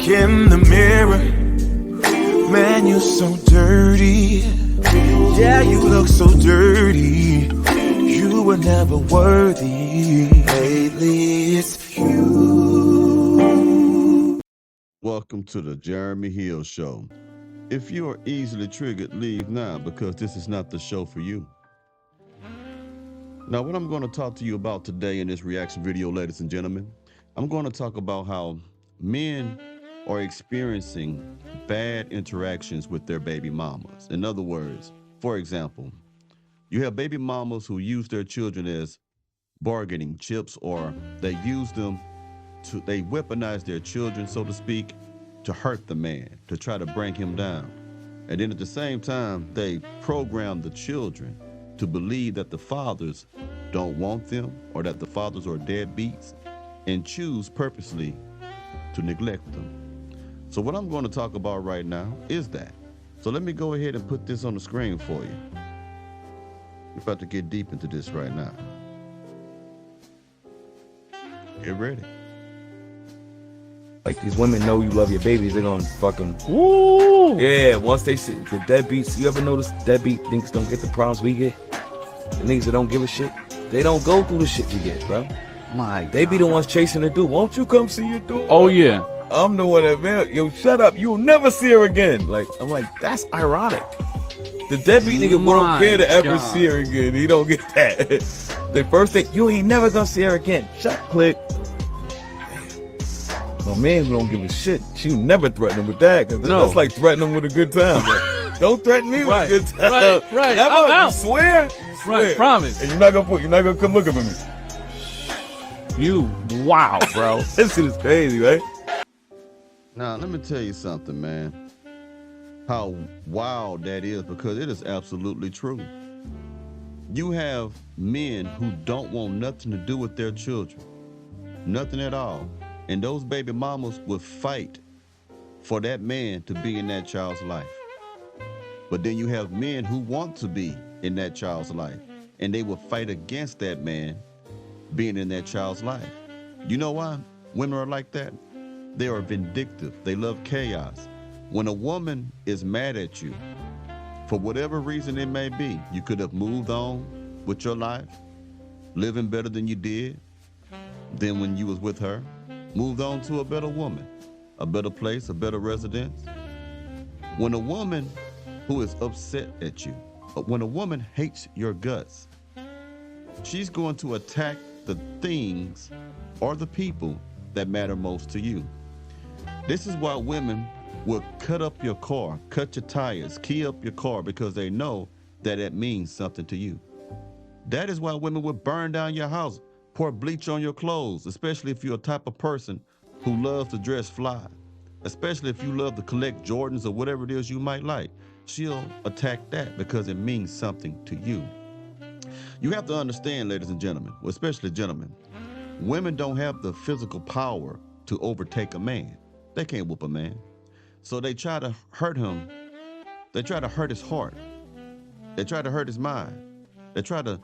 in the mirror. Man, you're so dirty. Yeah, you look so dirty. You were never worthy. Lately, it's you. Welcome to the Jeremy Hill Show. If you are easily triggered, leave now because this is not the show for you. Now, what I'm going to talk to you about today in this reaction video, ladies and gentlemen, I'm going to talk about how men are experiencing bad interactions with their baby mamas. In other words, for example, you have baby mamas who use their children as bargaining chips, or they weaponize their children, so to speak, to hurt the man, to try to bring him down. And then at the same time, they program the children to believe that the fathers don't want them or that the fathers are deadbeats and choose purposely to neglect them. So what I'm going to talk about right now is that. So let me go ahead and put this on the screen for you. We're about to get deep into this right now. Get ready. Like, these women know you love your babies, they're gonna fucking, woo! Yeah, once they see the deadbeats, you ever notice deadbeat niggas don't get the problems we get? The niggas that don't give a shit, they don't go through the shit we get, bro. They be the ones chasing the dude. Won't you come see your dude? Oh, yeah. I'm the one that, man, yo, shut up. You'll never see her again. Like, I'm like, that's ironic. The deadbeat nigga won't care to ever see her again. He don't get that. The first thing, you ain't never gonna see her again. Shut, click. My man don't give a shit. She never threaten him with that. Cause that's like threatening him with a good time. Like, don't threaten me with a good time. Right. Never. You swear? Right, promise. And you're not gonna come looking for me. Wow, bro. This shit is crazy, right? Now, let me tell you something, man. How wild that is, because it is absolutely true. You have men who don't want nothing to do with their children. Nothing at all. And those baby mamas would fight for that man to be in that child's life. But then you have men who want to be in that child's life, and they will fight against that man being in that child's life. You know why women are like that? They are vindictive. They love chaos. When a woman is mad at you, for whatever reason it may be, you could have moved on with your life, living better than you did than when you was with her, moved on to a better woman, a better place, a better residence. When a woman who is upset at you, when a woman hates your guts, she's going to attack the things or the people that matter most to you. This is why women will cut up your car, cut your tires, key up your car, because they know that it means something to you. That is why women will burn down your house, pour bleach on your clothes, especially if you're a type of person who loves to dress fly, especially if you love to collect Jordans or whatever it is you might like. She'll attack that because it means something to you. You have to understand, ladies and gentlemen, especially gentlemen, women don't have the physical power to overtake a man. They can't whoop a man. So they try to hurt him. They try to hurt his heart. They try to hurt his mind. They try to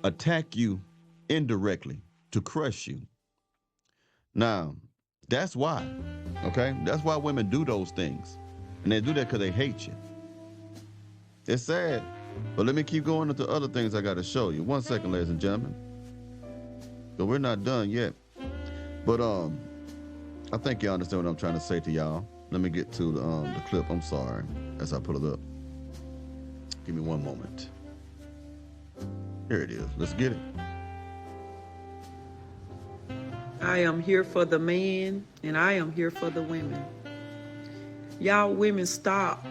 attack you indirectly to crush you. Now, that's why, okay? That's why women do those things. And they do that because they hate you. It's sad, but let me keep going into other things I got to show you. 1 second, ladies and gentlemen. So we're not done yet. But I think y'all understand what I'm trying to say to y'all. Let me get to the clip. I'm sorry, as I pull it up. Give me one moment. Here it is. Let's get it. I am here for the men, and I am here for the women. Y'all women, stop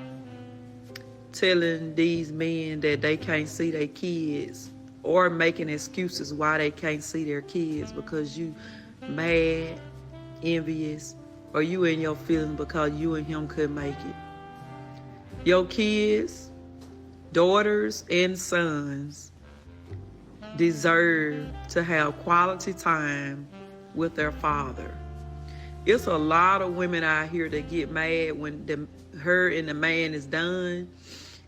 telling these men that they can't see their kids or making excuses why they can't see their kids because you mad, envious, or you in your feelings because you and him couldn't make it. Your kids, daughters and sons deserve to have quality time with their father. It's a lot of women out here that get mad when her and the man is done,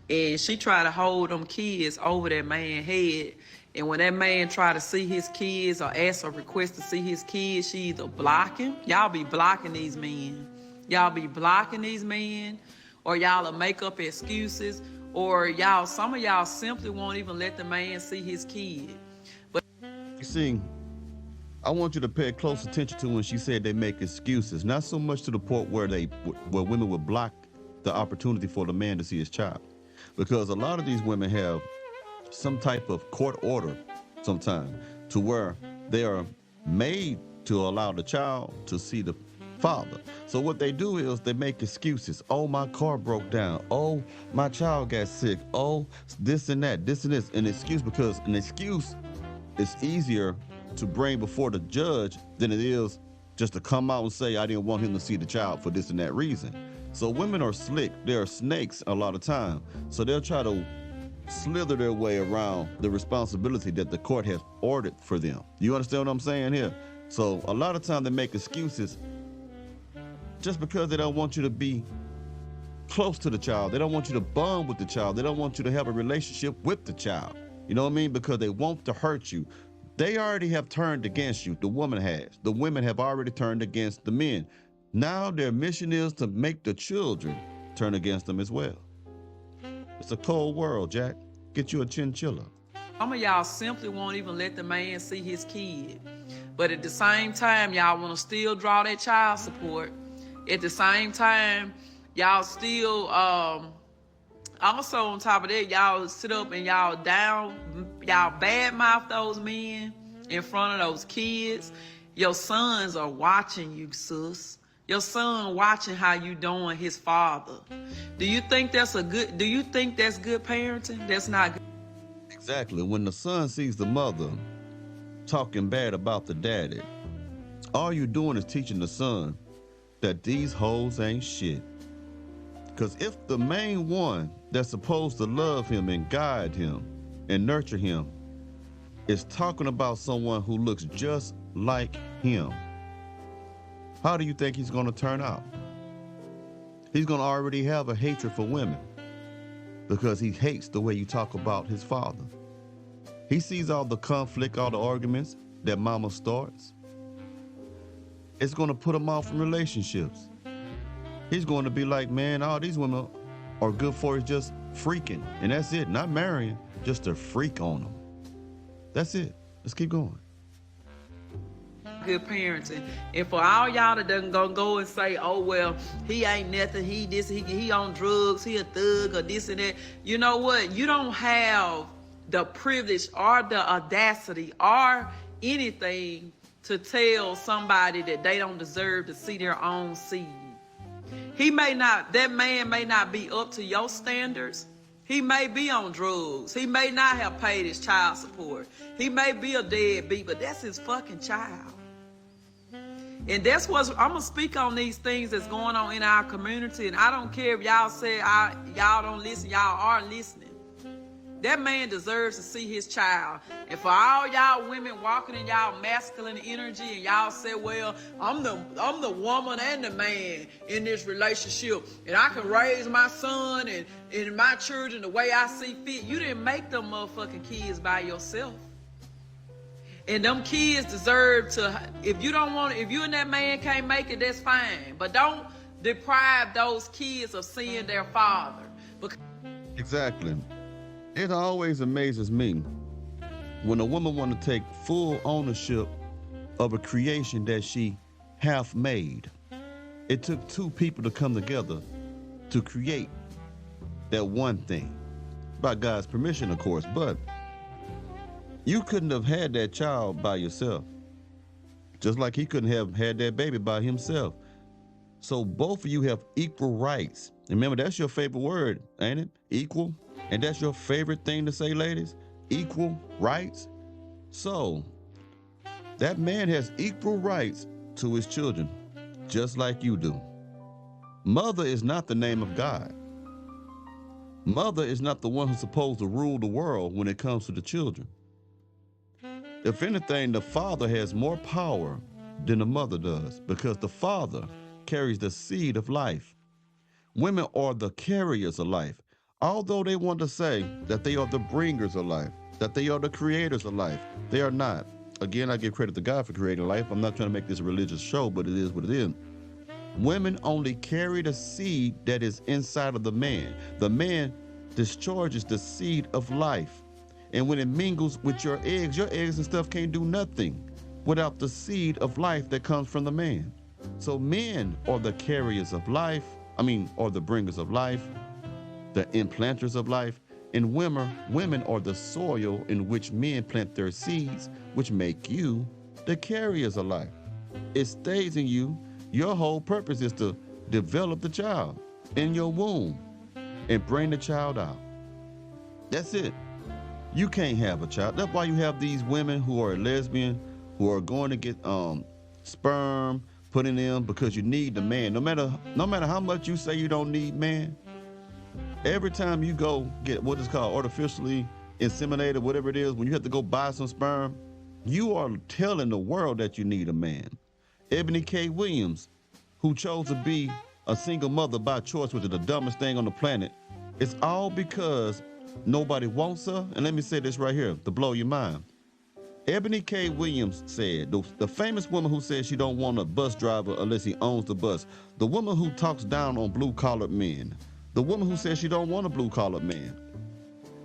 and she try to hold them kids over that man's head. And when that man try to see his kids or ask or request to see his kids, she either block him. Y'all be blocking these men. Y'all be blocking these men, or y'all will make up excuses, or some of y'all simply won't even let the man see his kid. But You see, I want you to pay close attention to when she said they make excuses, not so much to the point where women would block the opportunity for the man to see his child, because a lot of these women have some type of court order sometimes to where they are made to allow the child to see the father. So what they do is they make excuses. Oh, my car broke down. Oh, my child got sick. Oh, this and that, this and this. An excuse, because an excuse is easier to bring before the judge than it is just to come out and say, I didn't want him to see the child for this and that reason. So women are slick. They're snakes a lot of time. So they'll try to slither their way around the responsibility that the court has ordered for them. You understand what I'm saying here? So a lot of times they make excuses just because they don't want you to be close to the child. They don't want you to bond with the child. They don't want you to have a relationship with the child. You know what I mean? Because they want to hurt you. They already have turned against you. The woman has. The women have already turned against the men. Now their mission is to make the children turn against them as well. It's a cold world, Jack. Get you a chinchilla. some of y'all simply won't even let the man see his kid. But at the same time, y'all want to still draw that child support. At the same time, y'all still, also on top of that, y'all sit up and y'all badmouth those men in front of those kids. Your sons are watching you, sis. Your son watching how you doing his father. Do you think that's good parenting? That's not good. Exactly. When the son sees the mother talking bad about the daddy, all you're doing is teaching the son that these hoes ain't shit. Because if the main one that's supposed to love him and guide him and nurture him is talking about someone who looks just like him, how do you think he's going to turn out? He's going to already have a hatred for women because he hates the way you talk about his father. He sees all the conflict, all the arguments that mama starts. It's going to put him off from relationships. He's going to be like, man, all these women are good for is just freaking. And that's it. Not marrying, just to freak on them. That's it. Let's keep going. Good parenting. And for all y'all that done gonna go and say, oh well, he ain't nothing, he on drugs, he a thug or this and that. You know what? You don't have the privilege or the audacity or anything to tell somebody that they don't deserve to see their own seed. That man may not be up to your standards. He may be on drugs. He may not have paid his child support. He may be a deadbeat, but that's his fucking child. And that's what I'm going to speak on, these things that's going on in our community. And I don't care if y'all say y'all don't listen, y'all are listening. That man deserves to see his child. And for all y'all women walking in y'all masculine energy and y'all say, well, I'm the woman and the man in this relationship, and I can raise my son and my children the way I see fit. You didn't make them motherfucking kids by yourself. And them kids deserve to, if you and that man can't make it, that's fine. But don't deprive those kids of seeing their father. Exactly. It always amazes me when a woman want to take full ownership of a creation that she half made. It took two people to come together to create that one thing. By God's permission, of course, but you couldn't have had that child by yourself. Just like he couldn't have had that baby by himself. So both of you have equal rights. Remember, that's your favorite word, ain't it? Equal. And that's your favorite thing to say, ladies? Equal rights? So, that man has equal rights to his children, just like you do. Mother is not the name of God. Mother is not the one who's supposed to rule the world when it comes to the children. If anything, the father has more power than the mother does, because the father carries the seed of life. Women are the carriers of life. Although they want to say that they are the bringers of life, that they are the creators of life, they are not. Again, I give credit to God for creating life. I'm not trying to make this a religious show, but it is what it is. Women only carry the seed that is inside of the man. The man discharges the seed of life. And when it mingles with your eggs and stuff can't do nothing without the seed of life that comes from the man. So men are the carriers of life, or the bringers of life, the implanters of life, and women are the soil in which men plant their seeds, which make you the carriers of life. It stays in you. Your whole purpose is to develop the child in your womb and bring the child out. That's it. You can't have a child. That's why you have these women who are lesbian, who are going to get sperm put in them because you need the man. No matter how much you say you don't need man, every time you go get what is called artificially inseminated, whatever it is, when you have to go buy some sperm, you are telling the world that you need a man. Ebony K. Williams, who chose to be a single mother by choice, which is the dumbest thing on the planet, it's all because nobody wants her. And let me say this right here to blow your mind. Ebony K. Williams said, the famous woman who said she don't want a bus driver unless he owns the bus, the woman who talks down on blue-collared men, the woman who says she don't want a blue-collared man.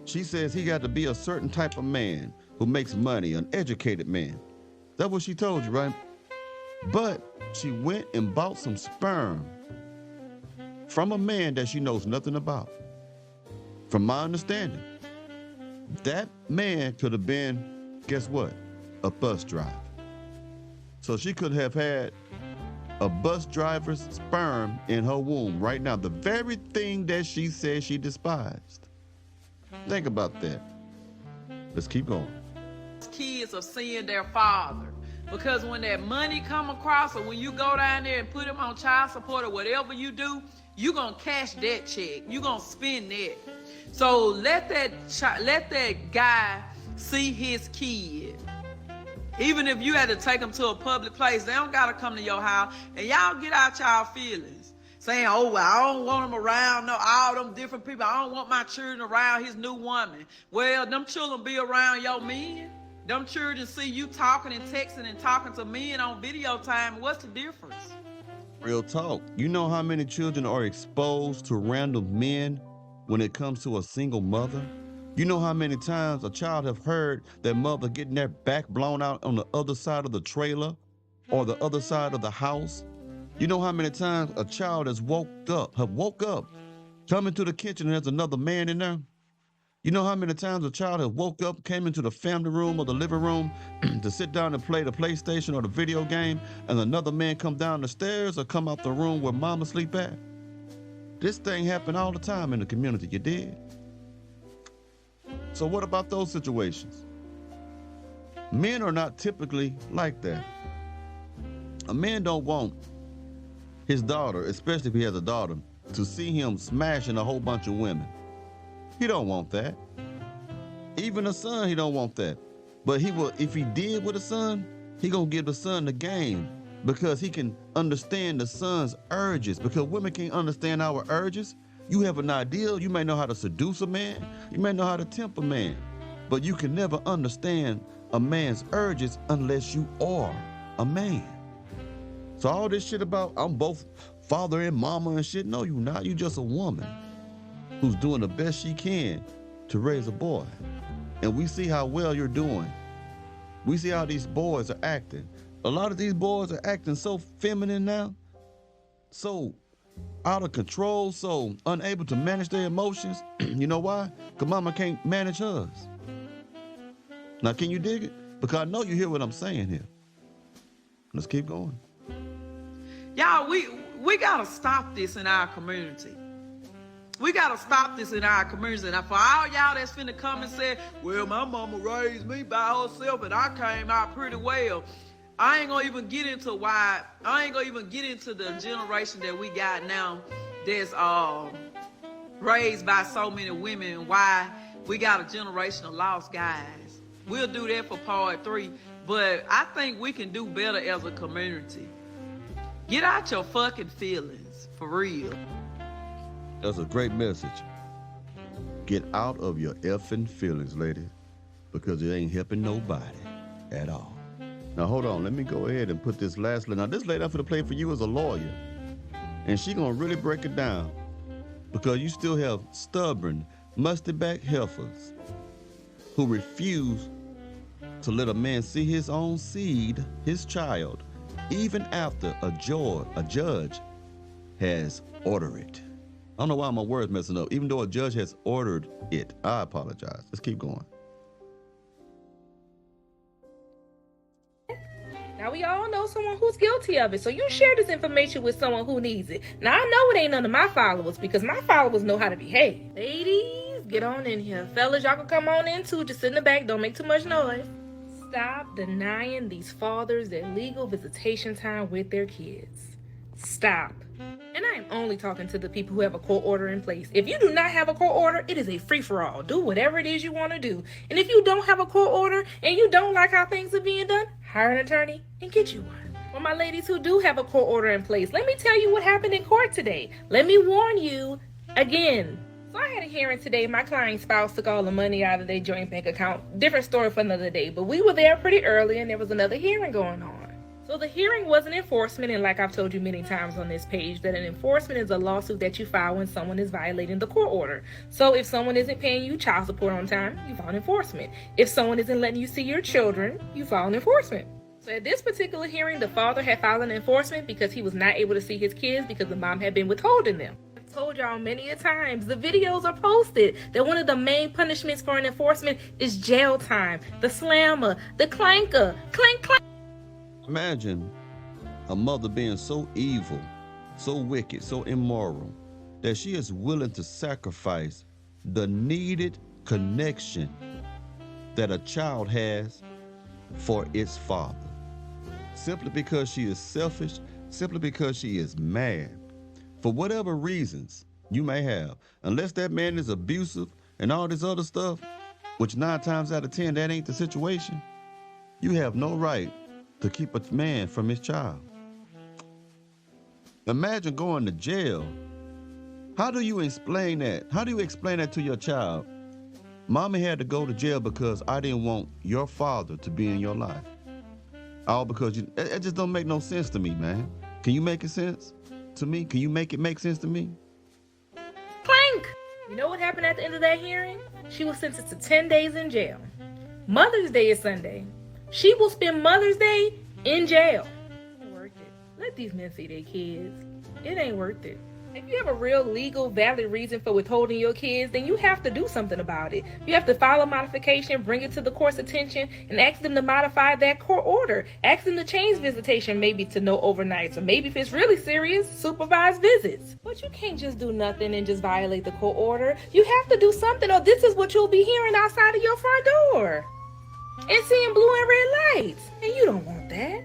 She says he got to be a certain type of man who makes money, an educated man. That's what she told you, right? But she went and bought some sperm from a man that she knows nothing about. From my understanding, that man could have been, guess what? A bus driver. So she could have had a bus driver's sperm in her womb right now, the very thing that she said she despised. Think about that. Let's keep going. Kids are seeing their father. Because when that money come across, or when you go down there and put him on child support or whatever you do, you gonna cash that check. You gonna spend that. So let that guy see his kid. Even if you had to take them to a public place, they don't gotta come to your house. And y'all get out y'all feelings. Saying, oh, well, I don't want him around all them different people. I don't want my children around his new woman. Well, them children be around your men. Them children see you talking and texting and talking to men on video time. What's the difference? Real talk. You know how many children are exposed to random men when it comes to a single mother? You know how many times a child have heard their mother getting their back blown out on the other side of the trailer or the other side of the house? You know how many times a child has woke up, come into the kitchen and there's another man in there? You know how many times a child has woke up, came into the family room or the living room to sit down and play the PlayStation or the video game, and another man come down the stairs or come out the room where mama sleep at? This thing happen all the time in the community, you did? So what about those situations? Men are not typically like that. A man don't want his daughter, especially if he has a daughter, to see him smashing a whole bunch of women. He don't want that. Even a son, he don't want that. But he will, if he did with a son, he gonna give the son the game because he can understand the son's urges. Because women can't understand our urges. You have an ideal, you may know how to seduce a man, you may know how to tempt a man, but you can never understand a man's urges unless you are a man. So all this shit about I'm both father and mama and shit, no, you not. You just a woman who's doing the best she can to raise a boy. And we see how well you're doing. We see how these boys are acting. A lot of these boys are acting so feminine now, so out of control, so unable to manage their emotions. You know why? Because mama can't manage hers. Now, can you dig it? Because I know you hear what I'm saying here. Let's keep going. Y'all, we gotta stop this in our community. We gotta stop this in our community. And for all y'all that's finna come and say, well, my mama raised me by herself and I came out pretty well. I ain't gonna even get into the generation that we got now that's raised by so many women and why we got a generation of lost guys. We'll do that for part 3. But I think we can do better as a community. Get out your fucking feelings, for real. That's a great message. Get out of your effing feelings, ladies, because it ain't helping nobody at all. Now, hold on. Let me go ahead and put this last. Now, this lady I'm going to play for you is a lawyer. And she gonna really break it down because you still have stubborn, musty-back heifers who refuse to let a man see his own seed, his child, even after a judge has ordered it. I don't know why my words messing up. Even though a judge has ordered it, I apologize. Let's keep going. Now we all know someone who's guilty of it, so you share this information with someone who needs it. Now I know it ain't none of my followers because my followers know how to behave. Ladies, get on in here. Fellas, y'all can come on in too. Just sit in the back, don't make too much noise. Stop denying these fathers their legal visitation time with their kids. Stop. And I am only talking to the people who have a court order in place. If you do not have a court order, it is a free-for-all. Do whatever it is you want to do. And if you don't have a court order and you don't like how things are being done, hire an attorney and get you one. For my ladies who do have a court order in place, let me tell you what happened in court today. Let me warn you again. So I had a hearing today. My client's spouse took all the money out of their joint bank account. Different story for another day. But we were there pretty early and there was another hearing going on. So the hearing was an enforcement, and like I've told you many times on this page, that an enforcement is a lawsuit that you file when someone is violating the court order. So if someone isn't paying you child support on time, you file an enforcement. If someone isn't letting you see your children, you file an enforcement. So at this particular hearing, the father had filed an enforcement because he was not able to see his kids because the mom had been withholding them. I've told y'all many a times, the videos are posted that one of the main punishments for an enforcement is jail time. The slammer, the clanker, clank, clank. Imagine a mother being so evil, so wicked, so immoral, that she is willing to sacrifice the needed connection that a child has for its father. Simply because she is selfish, simply because she is mad. For whatever reasons you may have, unless that man is abusive and all this other stuff, which 9 times out of 10, that ain't the situation, you have no right to keep a man from his child. Imagine going to jail. How do you explain that? How do you explain that to your child? Mommy had to go to jail because I didn't want your father to be in your life. All because it just don't make no sense to me, man. Can you make it sense to me? Can you make it make sense to me? Clank! You know what happened at the end of that hearing? She was sentenced to 10 days in jail. Mother's Day is Sunday. She will spend Mother's Day in jail. It ain't worth it. Let these men see their kids. It ain't worth it. If you have a real legal, valid reason for withholding your kids, then you have to do something about it. You have to file a modification, bring it to the court's attention, and ask them to modify that court order. Ask them to change visitation, maybe to no overnights, or maybe if it's really serious, supervised visits. But you can't just do nothing and just violate the court order. You have to do something, or this is what you'll be hearing outside of your front door. And seeing blue and red lights. And you don't want that.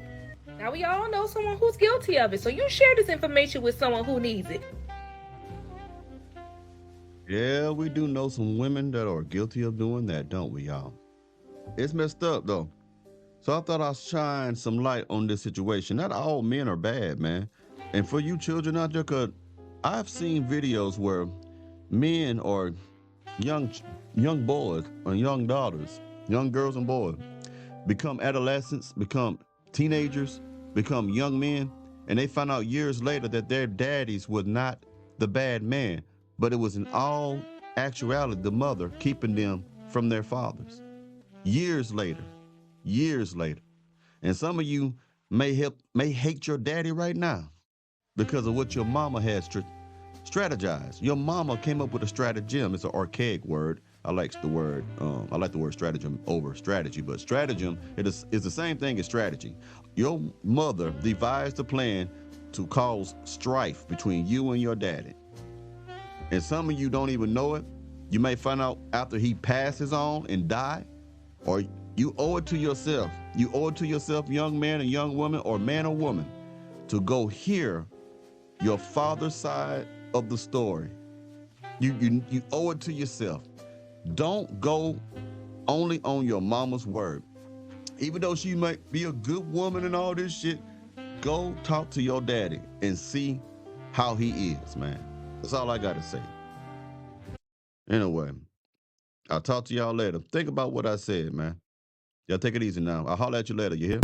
Now we all know someone who's guilty of it, so you share this information with someone who needs it. Yeah, we do know some women that are guilty of doing that, don't we, y'all? It's messed up, though. So I thought I'd shine some light on this situation. Not all men are bad, man. And for you children out there, 'cause I've seen videos where men or young boys or young daughters, young girls and boys, become adolescents, become teenagers, become young men, and they find out years later that their daddies was not the bad man, but it was in all actuality the mother keeping them from their fathers. Years later. And some of you may hate your daddy right now because of what your mama has strategized. Your mama came up with a stratagem. It's an archaic word. I like the word stratagem over strategy, but stratagem is the same thing as strategy. Your mother devised a plan to cause strife between you and your daddy. And some of you don't even know it. You may find out after he passes on and die, or you owe it to yourself. You owe it to yourself, young man and young woman, or man or woman, to go hear your father's side of the story. You owe it to yourself. Don't go only on your mama's word. Even though she might be a good woman and all this shit, go talk to your daddy and see how he is, man. That's all I got to say. Anyway, I'll talk to y'all later. Think about what I said, man. Y'all take it easy now. I'll holler at you later, you hear?